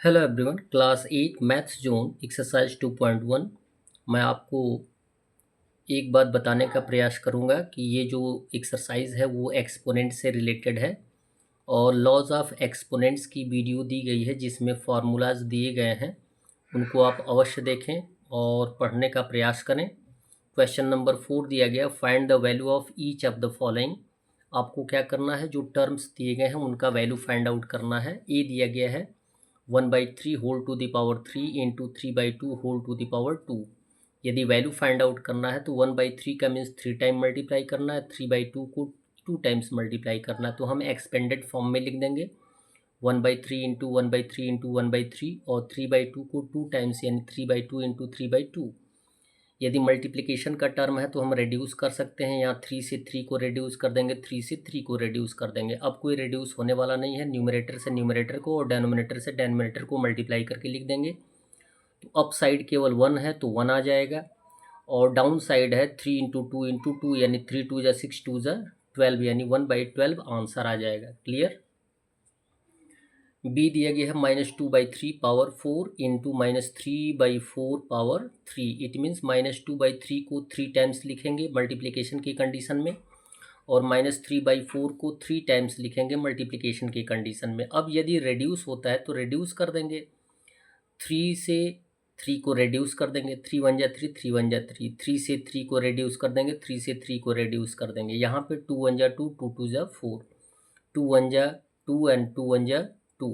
Hello everyone, class 8 maths zone exercise 2.1। मैं आपको एक बात बताने का प्रयास करूंगा कि ये जो एक्सरसाइज है वो एक्सपोनेंट से रिलेटेड है और लॉज ऑफ एक्सपोनेंट्स की वीडियो दी गई है जिसमें फार्मूलाज दिए गए हैं। उनको आप अवश्य देखें और पढ़ने का प्रयास करें। क्वेश्चन नंबर 4 दिया गया, find the value of each of the following. आपको क्या करना है, जो टर्म्स दिए गए हैं उनका वैल्यू फाइंड आउट करना है। ए दिया गया है 1/3 whole to the power 3 into 3/2 whole to the power 2। यदि वैल्यू फाइंड आउट करना है तो 1/3 का मीन्स 3 टाइम मल्टीप्लाई करना है, 3/2 को 2 टाइम्स मल्टीप्लाई करना है। तो हम एक्सपेंडेड फॉर्म में लिख देंगे 1/3 इंटू 1/3 इंटू 1/3 और 3/2 को 2 टाइम्स यानी 3/2 इंटू 3/2। यदि मल्टीप्लिकेशन का टर्म है तो हम रेड्यूस कर सकते हैं, यहाँ 3 से 3 को रेड्यूस कर देंगे, 3 से 3 को रेड्यूस कर देंगे। अब कोई रेड्यूस होने वाला नहीं है, न्यूमरेटर से न्यूमरेटर को और डेनोमिनेटर से डेनोमिनेटर को मल्टीप्लाई करके लिख देंगे। तो अप साइड केवल 1 है तो 1 आ जाएगा और डाउन साइड है 3 इंटू 2 इंटू 2 यानी 3 2 6 2 12 यानी 1/12 आंसर आ जाएगा। क्लियर। बी दिया गया है -2/3 power 4 into -3/4 power 3। It means -2/3 को 3 टाइम्स लिखेंगे मल्टीप्लिकेशन की कंडीशन में और -3/4 को 3 टाइम्स लिखेंगे मल्टीप्लिकेशन की कंडीशन में। अब यदि रेड्यूस होता है तो रेड्यूस कर देंगे, 3 से 3 को रेड्यूस कर देंगे, 3 1 जा 3, 3 1 जा 3, 3 से 3 को रेड्यूस कर देंगे, 3 से 3 को रेड्यूस कर देंगे। यहाँ पे 2 1 जा 2, 2 2 जा 4, 2 1 जा 2 एंड 2 1 जा 2,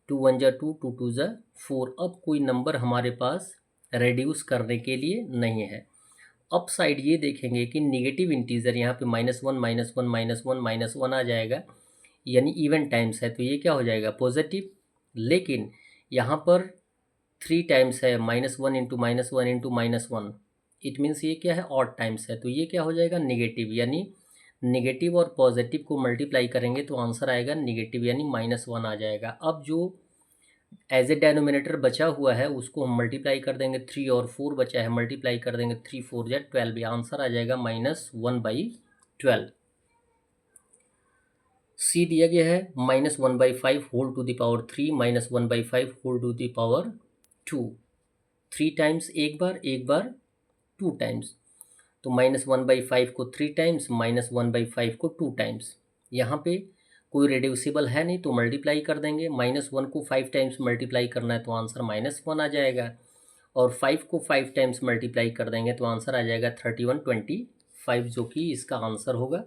2 1 जा 2, 2 2 जा 4। अब कोई नंबर हमारे पास रेड्यूस करने के लिए नहीं है। अप साइड ये देखेंगे कि निगेटिव इंटीजर यहाँ पे -1 -1 -1 -1 आ जाएगा यानी इवन टाइम्स है तो ये क्या हो जाएगा, पॉजिटिव। लेकिन यहाँ पर 3 टाइम्स है, -1 इंटू -1 इंटू -1, इट मीन्स ये क्या है, ऑड टाइम्स है तो ये क्या हो जाएगा, निगेटिव। यानी निगेटिव और पॉजिटिव को मल्टीप्लाई करेंगे तो आंसर आएगा निगेटिव यानी -1 आ जाएगा। अब जो एज ए डेनोमिनेटर बचा हुआ है उसको हम मल्टीप्लाई कर देंगे, 3 और 4 बचा है, मल्टीप्लाई कर देंगे, 3 4 जा 12, आंसर आ जाएगा -1/12। सी दिया गया है -1/5 whole to the power 3 -1/5 whole to the power 2। 3 times एक बार 2 टाइम्स, तो -1/5 को 3 टाइम्स, -1/5 को 2 टाइम्स। यहाँ पे कोई रेड्यूसिबल है नहीं तो मल्टीप्लाई कर देंगे, -1 को 5 टाइम्स मल्टीप्लाई करना है तो आंसर -1 आ जाएगा और 5 को 5 टाइम्स मल्टीप्लाई कर देंगे तो आंसर आ जाएगा 3125 जो कि इसका आंसर होगा।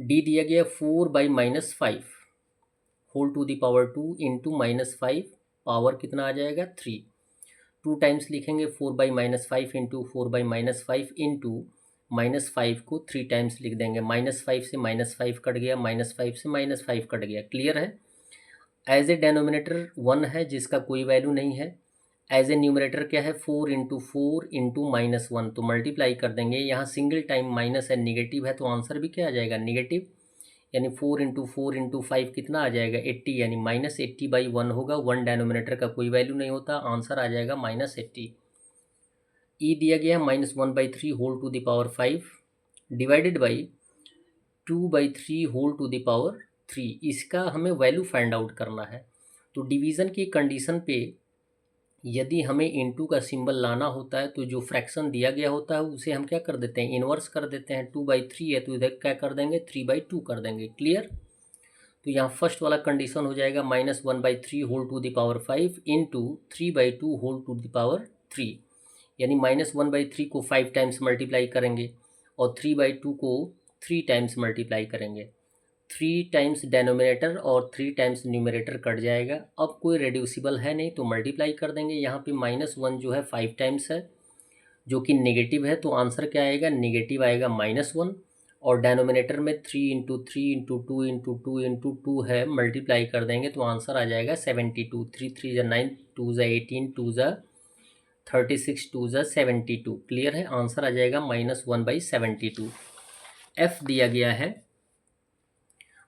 डी दिया गया 4/-5 whole to the power 2 into -5 power कितना आ जाएगा 3। 2 टाइम्स लिखेंगे, 4/-5 इंटू 4/-5 इंटू -5 को 3 टाइम्स लिख देंगे, -5 से -5 कट गया, -5 से -5 कट गया। क्लियर है। एज ए डेनोमिनेटर 1 है जिसका कोई वैल्यू नहीं है। एज ए न्यूमरेटर क्या है, 4 इंटू 4 इंटू -1 तो मल्टीप्लाई कर देंगे। यहाँ सिंगल टाइम माइनस है, निगेटिव है तो आंसर भी क्या आ जाएगा, निगेटिव। यानी 4 इंटू 4 इंटू 5 कितना आ जाएगा, 80 यानी -80/1 होगा। 1 डेनोमिनेटर का कोई वैल्यू नहीं होता, आंसर आ जाएगा -80। ई दिया गया है -1/3 whole to the power 5 divided by 2/3 whole to the power 3। इसका हमें वैल्यू फाइंड आउट करना है। तो डिवीज़न की कंडीशन पे यदि हमें इनटू का सिंबल लाना होता है तो जो फ्रैक्शन दिया गया होता है उसे हम क्या कर देते हैं, इन्वर्स कर देते हैं। 2/3 है तो इधर क्या कर देंगे, 3/2 कर देंगे। क्लियर। तो यहाँ फर्स्ट वाला कंडीशन हो जाएगा -1/3 whole to the power 5 into 3/2 whole to the power 3। यानी -1/3 को 5 टाइम्स मल्टीप्लाई करेंगे और 3/2 को 3 टाइम्स मल्टीप्लाई करेंगे। 3 टाइम्स डेनोमिनेटर और 3 टाइम्स न्यूमरेटर कट जाएगा। अब कोई रेड्यूसिबल है नहीं तो मल्टीप्लाई कर देंगे। यहाँ पे -1 जो है 5 टाइम्स है जो कि नेगेटिव है तो आंसर क्या आएगा, नेगेटिव आएगा -1। और डेनोमिनेटर में 3 इंटू 3 इंटू 2 इंटू 2 इंटू 2 है, मल्टीप्लाई कर देंगे तो आंसर आ जाएगा 72। 3 3 जा 9, 2 जा 18, 2 जा 36, 2 जा 72। क्लियर है। आंसर आ जाएगा -1/72। एफ दिया गया है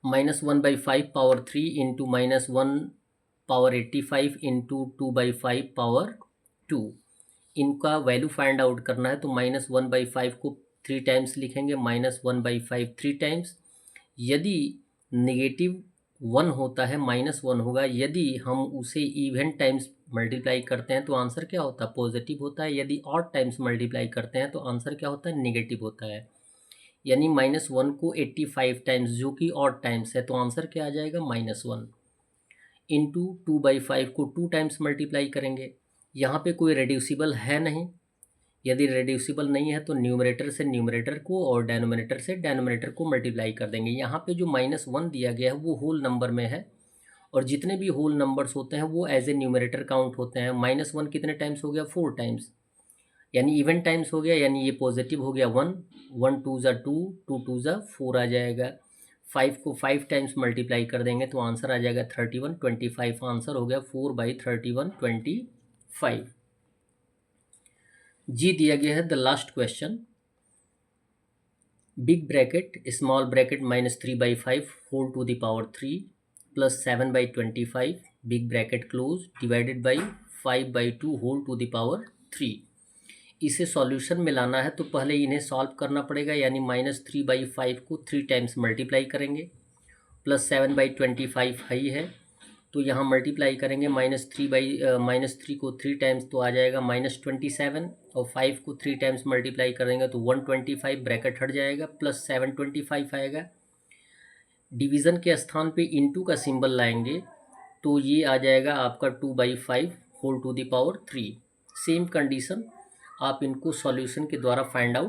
-1/5 power 3 into -1 power 85 into 2/5 power 2। इनका वैल्यू फाइंड आउट करना है तो -1/5 को 3 टाइम्स लिखेंगे, -1/5 3 टाइम्स। यदि निगेटिव 1 होता है -1 होगा। यदि हम उसे इवन टाइम्स मल्टीप्लाई करते हैं तो आंसर क्या होता है? पॉजिटिव होता है। यदि ऑड टाइम्स मल्टीप्लाई करते हैं तो आंसर क्या होता है? नेगेटिव होता है। यानी -1 को 85 टाइम्स, जो कि ऑड टाइम्स है, तो आंसर क्या आ जाएगा? -1 इंटू 2/5 को 2 टाइम्स मल्टीप्लाई करेंगे। यहाँ पे कोई रेड्यूसिबल है नहीं। यदि रेड्यूसिबल नहीं है तो न्यूमरेटर से न्यूमरेटर को और डेनोमिनेटर से डेनोमिनेटर को मल्टीप्लाई कर देंगे। यहाँ पे जो -1 दिया गया है वो होल नंबर में है, और जितने भी होल नंबर्स होते हैं वो एज ए न्यूमरेटर काउंट होते हैं। -1 कितने टाइम्स हो गया? 4 टाइम्स, यानी इवन टाइम्स हो गया, यानी ये पॉजिटिव हो गया 1, 1 2 ज़ा 2, 2 2 ज़ा 4 आ जाएगा। 5 को 5 टाइम्स मल्टीप्लाई कर देंगे तो आंसर आ जाएगा 31, 25 आंसर हो गया 4/31, 25। जी दिया गया है the last question, big bracket small bracket -3/5 whole to the power 3 plus 7/25 big bracket close divided by 5/2 whole to the power 3। इसे सॉल्यूशन में लाना है तो पहले इन्हें सॉल्व करना पड़ेगा, यानी -3/5 को 3 टाइम्स मल्टीप्लाई करेंगे, प्लस 7/25 हाई है तो यहाँ मल्टीप्लाई करेंगे -3 को 3 टाइम्स तो आ जाएगा -27, और 5 को 3 टाइम्स मल्टीप्लाई करेंगे तो 125, ब्रैकेट हट जाएगा, प्लस 725 आएगा। डिवीज़न के स्थान पे इनटू का सिंबल लाएंगे तो ये आ जाएगा आपका 2/5 whole to the power 3। Same condition आप इनको सॉल्यूशन के द्वारा फाइंड आउट